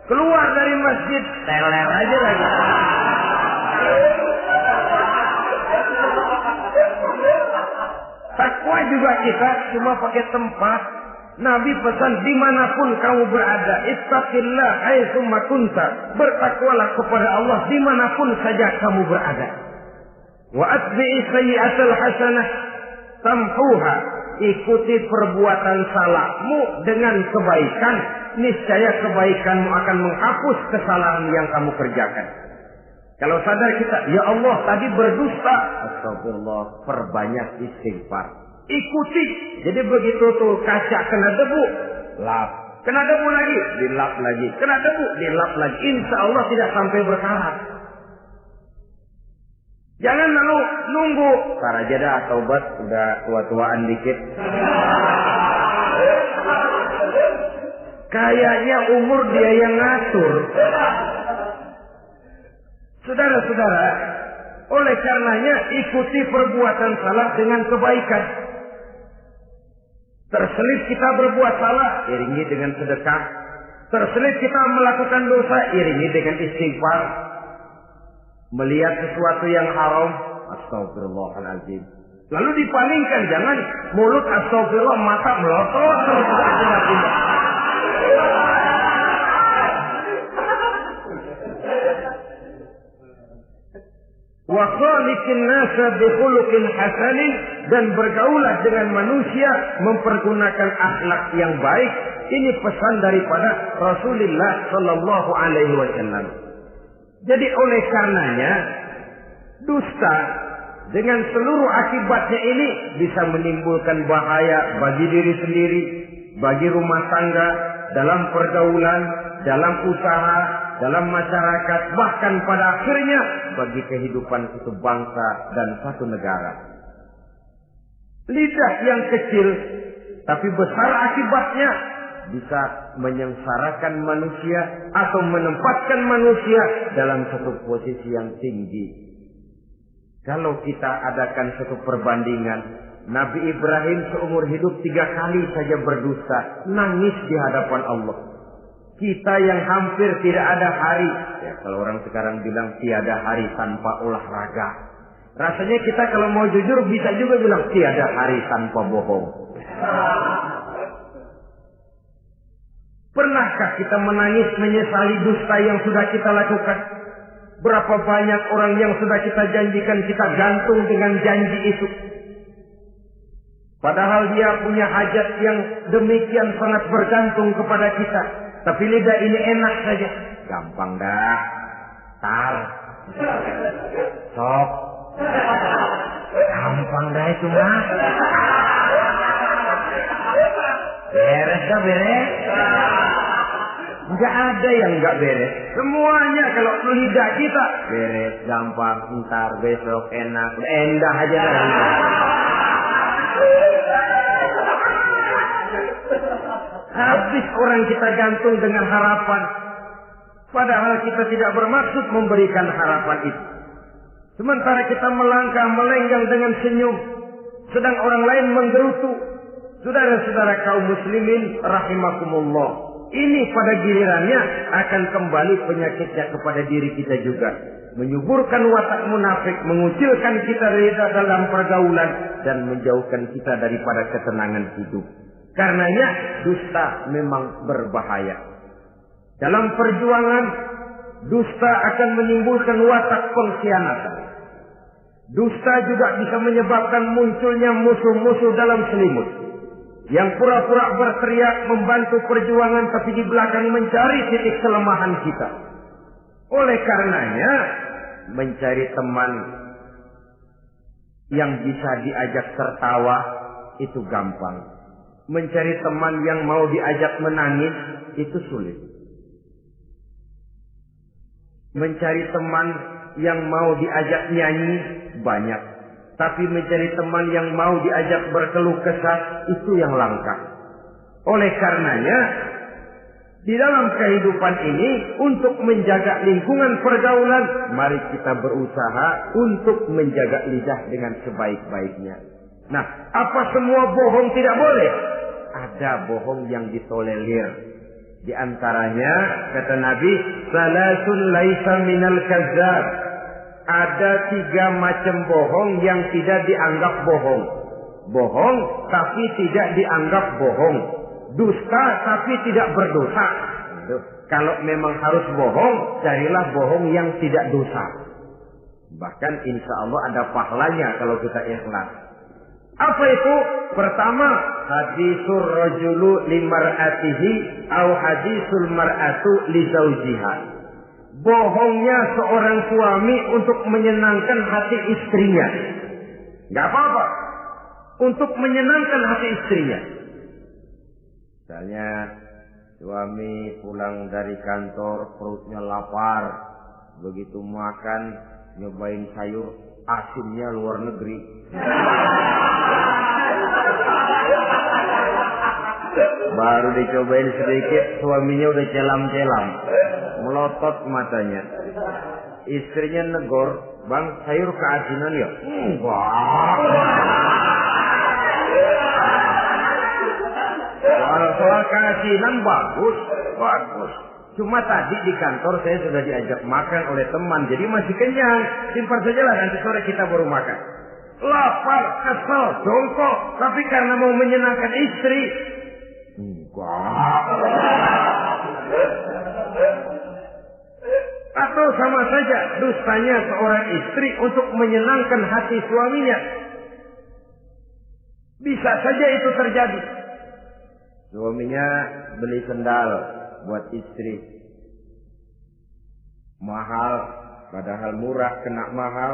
Keluar dari masjid, teler aja lagi. Takwa juga kita cuma pakai tempat. Nabi pesan dimanapun kamu berada, ittaqillah haitsu ma kunta. Bertakwalah kepada Allah dimanapun saja kamu berada. Wa atbi'i sayyi'atal hasanah tamhuha. Ikuti perbuatan salahmu dengan kebaikan, niscaya kebaikanmu akan menghapus kesalahan yang kamu kerjakan. Kalau sadar kita, ya Allah tadi berdusta, astagfirullah, perbanyak istighfar. Ikuti. Jadi begitu tuh kaca kena debu, lap. Kena debu lagi, dilap lagi. Kena debu, dilap lagi. Insya Allah tidak sampai berkarat. Jangan lalu nunggu. Ntar aja dah taubat, udah tua-tuaan dikit. Kayaknya umur dia yang ngatur. Saudara-saudara, oleh karenanya ikuti perbuatan salah dengan kebaikan. Terselip kita berbuat salah, iringi dengan sedekah. Terselip kita melakukan dosa, iringi dengan istighfar. Melihat sesuatu yang haram, astagfirullahaladzim. Lalu dipalingkan, jangan mulut astagfirullah, mata melotot. Wa khaliqin nasa bi khuluqin hasanin, dan bergaulah dengan manusia mempergunakan akhlak yang baik. Ini pesan daripada Rasulullah sallallahu alaihi wasallam. Jadi oleh karenanya dusta dengan seluruh akibatnya ini bisa menimbulkan bahaya bagi diri sendiri, bagi rumah tangga, dalam pergaulan, dalam usaha, dalam masyarakat, bahkan pada akhirnya bagi kehidupan satu bangsa dan satu negara. Lidah yang kecil tapi besar akibatnya bisa menyengsarakan manusia atau menempatkan manusia dalam satu posisi yang tinggi. Kalau kita adakan satu perbandingan, Nabi Ibrahim seumur hidup 3 kali saja berdusta, nangis di hadapan Allah. Kita yang hampir tidak ada hari, ya kalau orang sekarang bilang tiada hari tanpa olahraga. Rasanya kita kalau mau jujur bisa juga bilang tiada hari tanpa bohong. Pernahkah kita menangis menyesali dusta yang sudah kita lakukan? Berapa banyak orang yang sudah kita janjikan kita gantung dengan janji itu. Padahal dia punya hajat yang demikian sangat bergantung kepada kita. Tapi lidah ini enak saja. Gampang dah. Tar. Sok. Gampang dah itu mah. Beres dah beres. Enggak ada yang enggak beres. Semuanya kalau lidah kita beres, gampang, ntar, besok, enak, endah aja dah. Habis orang kita gantung dengan harapan. Padahal kita tidak bermaksud memberikan harapan itu. Sementara kita melangkah melenggang dengan senyum, sedang orang lain menggerutu. Saudara-saudara kaum muslimin rahimakumullah, ini pada gilirannya akan kembali penyakitnya kepada diri kita juga. Menyuburkan watak munafik, mengucilkan kita dalam pergaulan, dan menjauhkan kita daripada ketenangan hidup. Karenanya dusta memang berbahaya. Dalam perjuangan, dusta akan menimbulkan watak pengkhianatan. Dusta juga bisa menyebabkan munculnya musuh-musuh dalam selimut, yang pura-pura berteriak membantu perjuangan tapi di belakang mencari titik kelemahan kita. Oleh karenanya, mencari teman yang bisa diajak tertawa itu gampang. Mencari teman yang mau diajak menangis itu sulit. Mencari teman yang mau diajak nyanyi banyak. Tapi mencari teman yang mau diajak berkeluh kesah itu yang langka. Oleh karenanya, di dalam kehidupan ini untuk menjaga lingkungan pergaulan, mari kita berusaha untuk menjaga lidah dengan sebaik-baiknya. Nah, apa semua bohong tidak boleh? Ada bohong yang ditolerir. Di antaranya kata Nabi, salasun laisa minal kadzab. Ada 3 macam bohong yang tidak dianggap bohong. Bohong tapi tidak dianggap bohong. Dusta tapi tidak berdosa. Kalau memang harus bohong, carilah bohong yang tidak dosa. Bahkan insya Allah ada pahalanya kalau kita ikhlas. Apa itu? Pertama, hadisul rajulu limar'atihi au hadisul mar'atu li zaujiha. Bohongnya seorang suami untuk menyenangkan hati istrinya. Enggak apa-apa. Untuk menyenangkan hati istrinya. Misalnya suami pulang dari kantor perutnya lapar. Begitu makan nyobain sayur, asinnya luar negeri. Baru dicobain sedikit, suaminya udah celam-celam, melotot matanya. Istrinya negor, "Bang, sayur keasinan ya?" "Enggak." Soal keasinan bagus. Cuma tadi di kantor saya sudah diajak makan oleh teman, jadi masih kenyang. Simpan sajalah, nanti sore kita baru makan. Lapar, kesel, jongkok, tapi karena mau menyenangkan istri. Enggak. Atau sama saja dustanya seorang istri untuk menyenangkan hati suaminya. Bisa saja itu terjadi. Suaminya beli sendal buat istri. Mahal, padahal murah, kena mahal.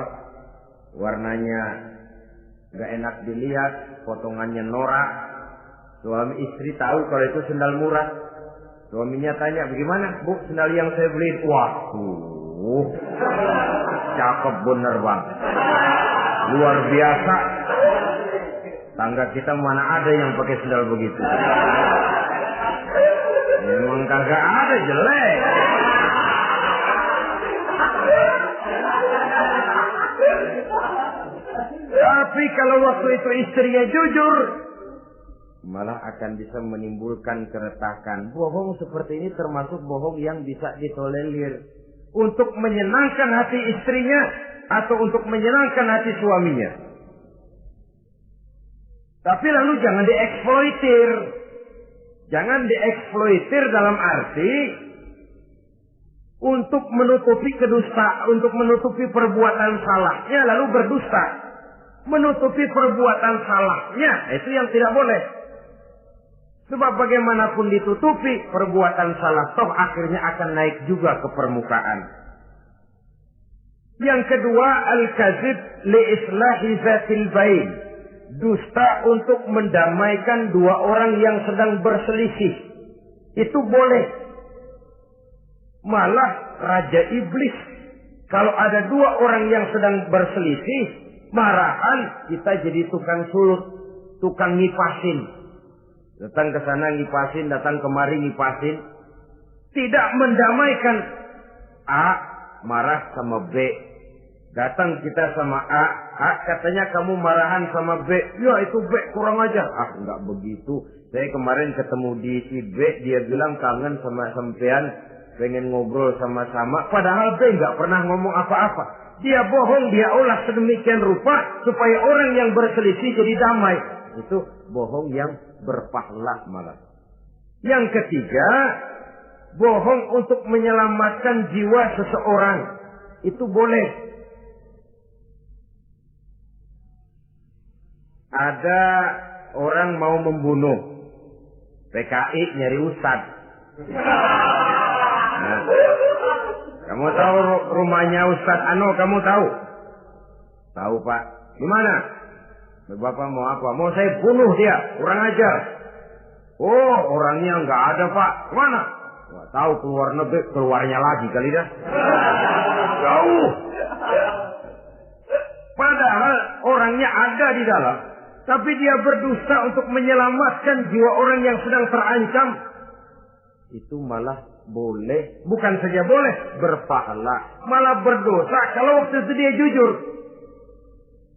Warnanya gak enak dilihat, potongannya norak. Suami istri tahu kalau itu sendal murah. Suaminya tanya, "Bagaimana, Bu, sendal yang saya beli?" Waduh, cakep bener, Bang. Luar biasa. Tangga kita mana ada yang pakai sendal begitu. Memang kagak ada, jelek. Tapi kalau waktu itu istrinya jujur, malah akan bisa menimbulkan keretakan. Bohong seperti ini termasuk bohong yang bisa ditolerir untuk menyenangkan hati istrinya atau untuk menyenangkan hati suaminya. Tapi lalu jangan dieksploitir. Jangan dieksploitir dalam arti untuk menutupi untuk menutupi perbuatan salahnya lalu berdusta. Menutupi perbuatan salahnya, itu yang tidak boleh. Sebab bagaimanapun ditutupi perbuatan salah, toh akhirnya akan naik juga ke permukaan. Yang kedua, al-kadzib li islahi zatil bain. Dusta untuk mendamaikan dua orang yang sedang berselisih. Itu boleh. Malah Raja Iblis, kalau ada dua orang yang sedang berselisih, marahan kita jadi tukang sulut, tukang ngipasin. Datang ke sana ngipasin, datang kemari ngipasin. Tidak mendamaikan. A marah sama B. Datang kita sama A katanya kamu marahan sama B. Ya itu B kurang aja. Enggak begitu. Saya kemarin ketemu di si B, dia bilang kangen sama sampean, pengen ngobrol sama-sama. Padahal B enggak pernah ngomong apa-apa. Dia bohong, dia olah sedemikian rupa supaya orang yang berselisih jadi damai. Itu bohong yang berpahala malah. Yang ketiga, bohong untuk menyelamatkan jiwa seseorang. Itu boleh. Ada orang mau membunuh, PKI nyari ustadz. Nah, kamu tahu rumahnya Ustadz Ano? Kamu tahu? Tahu, Pak. Gimana? Bapak mau apa? Mau saya bunuh dia, kurang ajar. Oh, orangnya nggak ada, Pak. Kemana? Nggak tahu, keluar negeri, keluarnya lagi kali dah. Jauh. Padahal orangnya ada di dalam. Tapi dia berdusta untuk menyelamatkan jiwa orang yang sedang terancam. Itu malah boleh. Bukan saja boleh, berpahala. Malah berdosa kalau waktu itu dia jujur.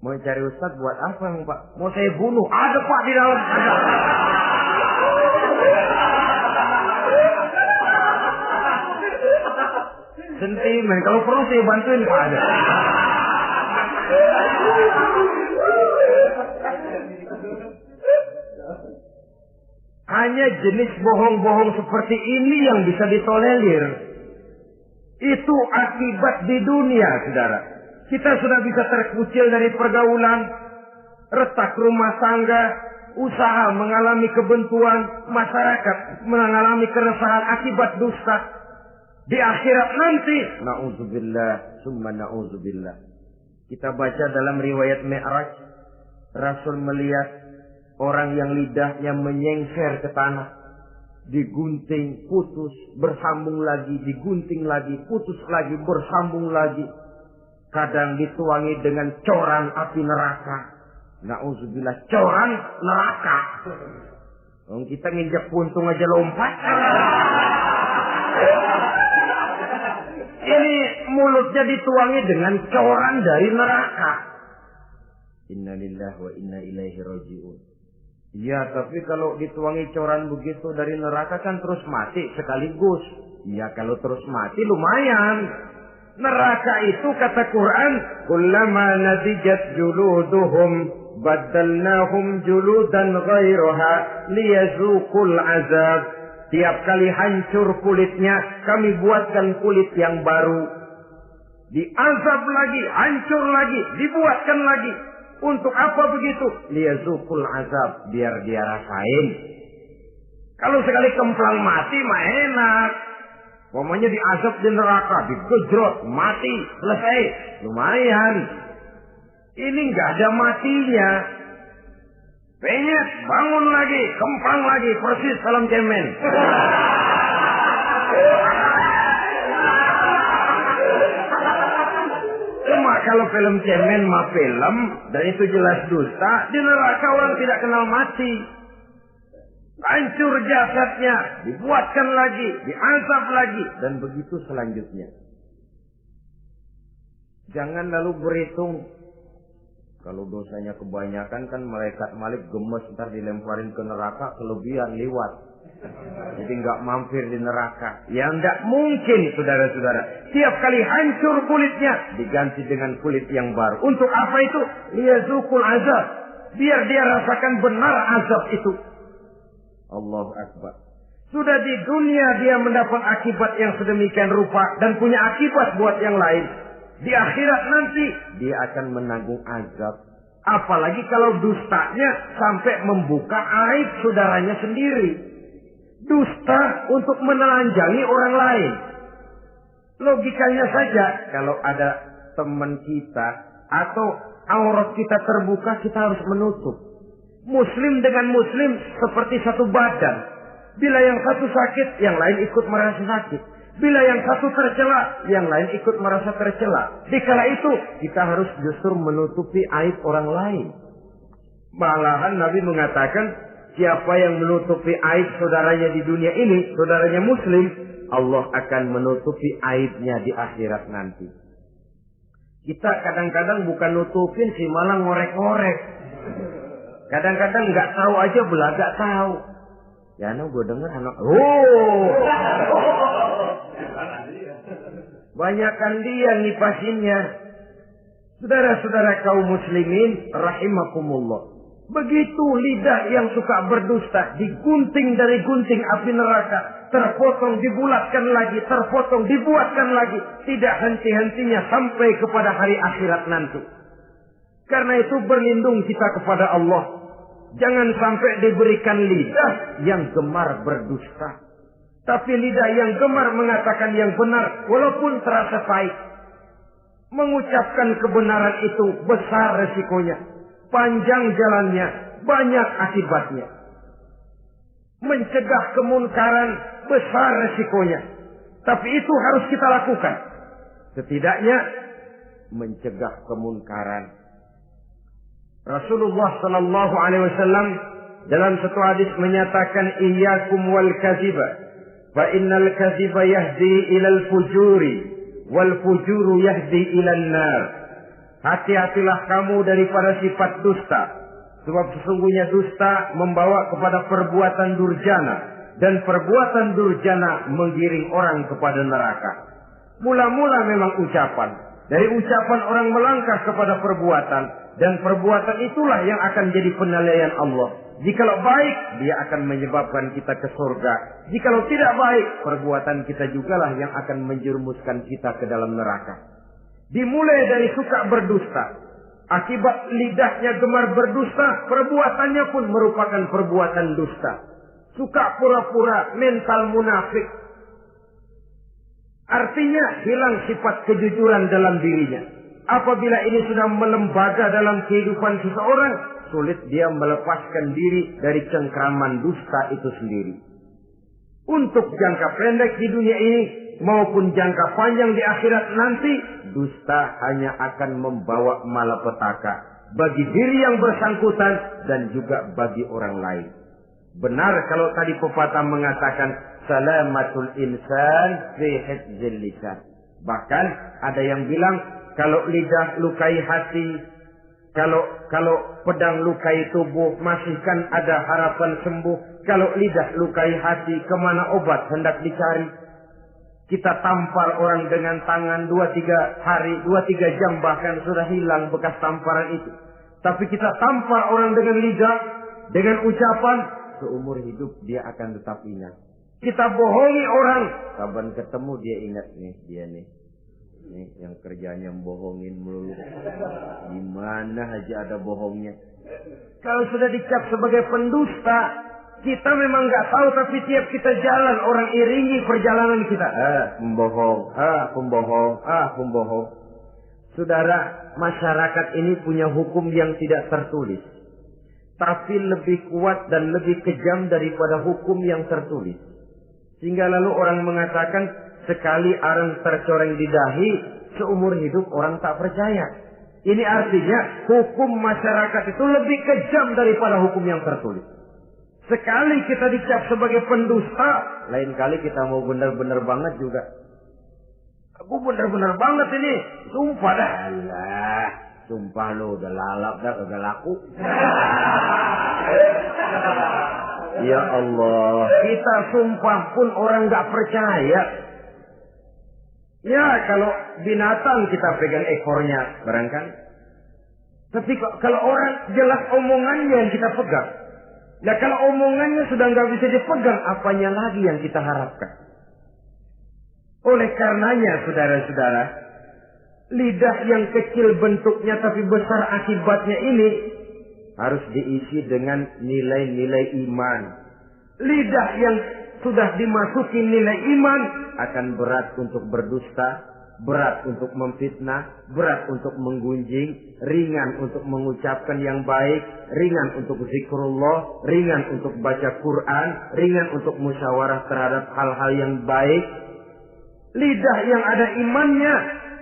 Mau cari ustadz buat apa, Pak? Mau saya bunuh. Ada, Pak, di dalam. Ada. Sentimen. Kalau perlu saya bantuin, Pak. Ada. Hanya jenis bohong-bohong seperti ini yang bisa ditolerir. Itu akibat di dunia, saudara. Kita sudah bisa terkucil dari pergaulan, retak rumah tangga, usaha mengalami kebuntuan, masyarakat mengalami keresahan akibat dusta. Di akhirat nanti, na'udzubillah, summa na'udzubillah. Kita baca dalam riwayat Mi'raj, Rasul melihat orang yang lidahnya menyengser ke tanah, digunting, putus, bersambung lagi, digunting lagi, putus lagi, bersambung lagi. kadang dituangi dengan coran api neraka. Na'udzubillah, coran neraka. Kita nginjak puntung aja lompat. Ini mulutnya dituangi dengan coran dari neraka. Innalillahi wa inna ilaihi raji'un. Ya, tapi kalau dituangi coran begitu dari neraka kan terus mati sekaligus. Ya, kalau terus mati lumayan. Neraka itu kata Quran, kullama nadijat juluduhum badalnahum juludan ghairaha liyazuqul azab. Tiap kali hancur kulitnya, kami buatkan kulit yang baru. Diazab lagi, hancur lagi, dibuatkan lagi. Untuk apa begitu? Liyazuqul azab, biar dia rasain. Kalau sekali kemplang mati mah enak. Pokoknya diazab di neraka, digejrot, mati, selesai. Lumayan. Ini nggak ada matinya. Penyet, bangun lagi, kemplang lagi, persis salam cemen. Cuma kalau film cemen mah film, dan itu jelas dusta, di neraka orang tidak kenal mati. Hancur jasadnya, dibuatkan lagi, diazab lagi, dan begitu selanjutnya. Jangan lalu berhitung. Kalau dosanya kebanyakan kan malaikat Malik gemes, ntar dilemparin ke neraka, kelebihan liwat. Jadi nggak mampir di neraka. Ya nggak mungkin, saudara-saudara. Tiap kali hancur kulitnya, diganti dengan kulit yang baru. Untuk apa itu? Liyazuqul azab. Biar dia rasakan benar azab itu. Allahu Akbar. Sudah di dunia dia mendapat akibat yang sedemikian rupa dan punya akibat buat yang lain. Di akhirat nanti dia akan menanggung azab. Apalagi kalau dustanya sampai membuka aib saudaranya sendiri. Dusta untuk menelanjangi orang lain. Logikanya saja, kalau ada teman kita atau aurat kita terbuka, kita harus menutup. Muslim dengan muslim seperti satu badan. Bila yang satu sakit, yang lain ikut merasa sakit. Bila yang satu tercela, yang lain ikut merasa tercela. Dikala itu, kita harus justru menutupi aib orang lain. Malahan Nabi mengatakan, siapa yang menutupi aib saudaranya di dunia ini, saudaranya muslim, Allah akan menutupi aibnya di akhirat nanti. Kita kadang-kadang bukan nutupin sih, malah ngorek-ngorek. Kadang-kadang nggak tahu aja belaga tahu. Ya, gue dengar anak. Banyakan dia nipasinnya. Saudara-saudara kaum muslimin rahimakumullah. Begitu lidah yang suka berdusta digunting dari gunting api neraka, terpotong dibulatkan lagi, terpotong dibuatkan lagi, tidak henti-hentinya sampai kepada hari akhirat nanti. Karena itu berlindung kita kepada Allah. Jangan sampai diberikan lidah yang gemar berdusta. Tapi lidah yang gemar mengatakan yang benar walaupun terasa pahit. Mengucapkan kebenaran itu besar resikonya. Panjang jalannya, banyak akibatnya. Mencegah kemunkaran besar resikonya. Tapi itu harus kita lakukan. Setidaknya mencegah kemunkaran. Rasulullah sallallahu alaihi wasallam dalam satu hadis menyatakan iyyakum wal kadziba fa innal kadziba yahdi ilal fujuri wal fujuru yahdi ilan nar. Hati-hatilah kamu daripada sifat dusta, sebab sesungguhnya dusta membawa kepada perbuatan durjana dan perbuatan durjana menggiring orang kepada neraka. Mula-mula memang ucapan, dari ucapan orang melangkah kepada perbuatan, dan perbuatan itulah yang akan jadi penilaian Allah. Jikalau baik, dia akan menyebabkan kita ke surga. Jikalau tidak baik, perbuatan kita jugalah yang akan menjerumuskan kita ke dalam neraka. Dimulai dari suka berdusta. Akibat lidahnya gemar berdusta, perbuatannya pun merupakan perbuatan dusta. Suka pura-pura, mental munafik. Artinya hilang sifat kejujuran dalam dirinya. Apabila ini sudah melembaga dalam kehidupan seseorang, sulit dia melepaskan diri dari cengkraman dusta itu sendiri. Untuk jangka pendek di dunia ini, maupun jangka panjang di akhirat nanti, dusta hanya akan membawa malapetaka bagi diri yang bersangkutan dan juga bagi orang lain. Benar kalau tadi pepatah mengatakan salamatul insan fi hifdzil lisan. Bahkan ada yang bilang kalau lidah lukai hati, kalau pedang lukai tubuh, masihkan ada harapan sembuh. Kalau lidah lukai hati, kemana obat hendak dicari? Kita tampar orang dengan tangan 2-3 hari, 2-3 jam bahkan sudah hilang bekas tamparan itu. Tapi kita tampar orang dengan lidah, dengan ucapan, seumur hidup dia akan tetap ingat. Kita bohongi orang, kapan ketemu dia ingat nih, dia nih. Nih yang kerjanya bohongin melulu. Gimana aja ada bohongnya. Kalau sudah dicap sebagai pendusta, kita memang nggak tahu, tapi tiap kita jalan orang iringi perjalanan kita. Pembohong, pembohong. Saudara, masyarakat ini punya hukum yang tidak tertulis, tapi lebih kuat dan lebih kejam daripada hukum yang tertulis. Sehingga lalu orang mengatakan, sekali arang tercoreng di dahi, seumur hidup orang tak percaya. Ini artinya hukum masyarakat itu lebih kejam daripada hukum yang tertulis. Sekali kita dicap sebagai pendusta, lain kali kita mau benar-benar banget juga. Aku benar-benar banget ini, sumpah dah. Alah, sumpah lo udah lalap dah, udah laku. Ya Allah, kita sumpah pun orang gak percaya. Ya kalau binatang kita pegang ekornya barangkali. Tapi kalau orang jelas omongannya yang kita pegang. Nah kalau omongannya sudah nggak bisa dipegang, apanya lagi yang kita harapkan? Oleh karenanya saudara-saudara, lidah yang kecil bentuknya tapi besar akibatnya ini harus diisi dengan nilai-nilai iman. Lidah yang sudah dimasuki nilai iman akan berat untuk berdusta, berat untuk memfitnah, berat untuk menggunjing, ringan untuk mengucapkan yang baik, ringan untuk zikrullah, ringan untuk baca Quran, ringan untuk musyawarah terhadap hal-hal yang baik. Lidah yang ada imannya,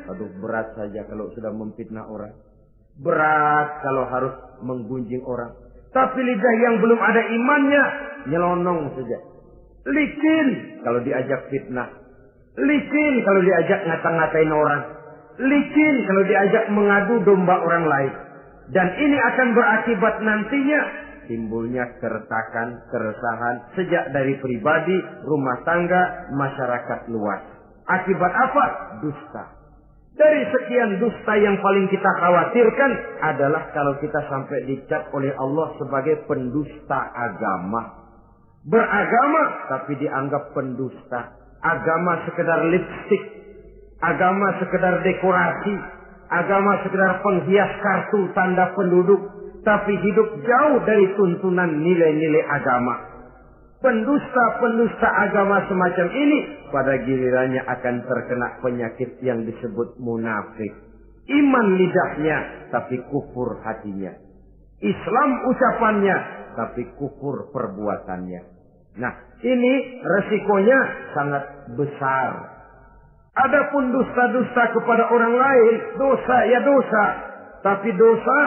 aduh berat saja kalau sudah memfitnah orang, berat kalau harus menggunjing orang. Tapi lidah yang belum ada imannya, nyelonong saja. Licin kalau diajak fitnah, licin kalau diajak ngata-ngatain orang, licin kalau diajak mengadu domba orang lain. Dan ini akan berakibat nantinya timbulnya keretakan, keresahan sejak dari pribadi, rumah tangga, masyarakat luas. Akibat apa? Dusta. Dari sekian dusta yang paling kita khawatirkan adalah kalau kita sampai dicap oleh Allah sebagai pendusta agama. Beragama tapi dianggap pendusta. Agama sekedar lipstik, agama sekedar dekorasi, agama sekedar penghias kartu tanda penduduk, tapi hidup jauh dari tuntunan nilai-nilai agama. Pendusta-pendusta agama semacam ini pada gilirannya akan terkena penyakit yang disebut munafik. Iman lidahnya tapi kufur hatinya. Islam ucapannya tapi kufur perbuatannya. Nah, ini resikonya sangat besar. Adapun dusta-dusta kepada orang lain, dosa ya dosa, tapi dosa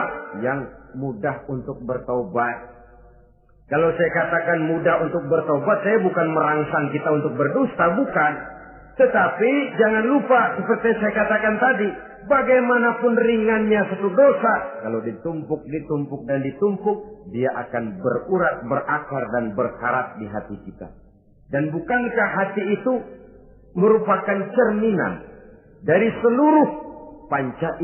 yang mudah untuk bertaubat. Kalau saya katakan mudah untuk bertobat, saya bukan merangsang kita untuk berdusta, bukan. Tetapi jangan lupa seperti saya katakan tadi, bagaimanapun ringannya satu dosa, kalau ditumpuk dan ditumpuk, dia akan berurat, berakar dan berkarat di hati kita. Dan bukankah hati itu merupakan cerminan dari seluruh panca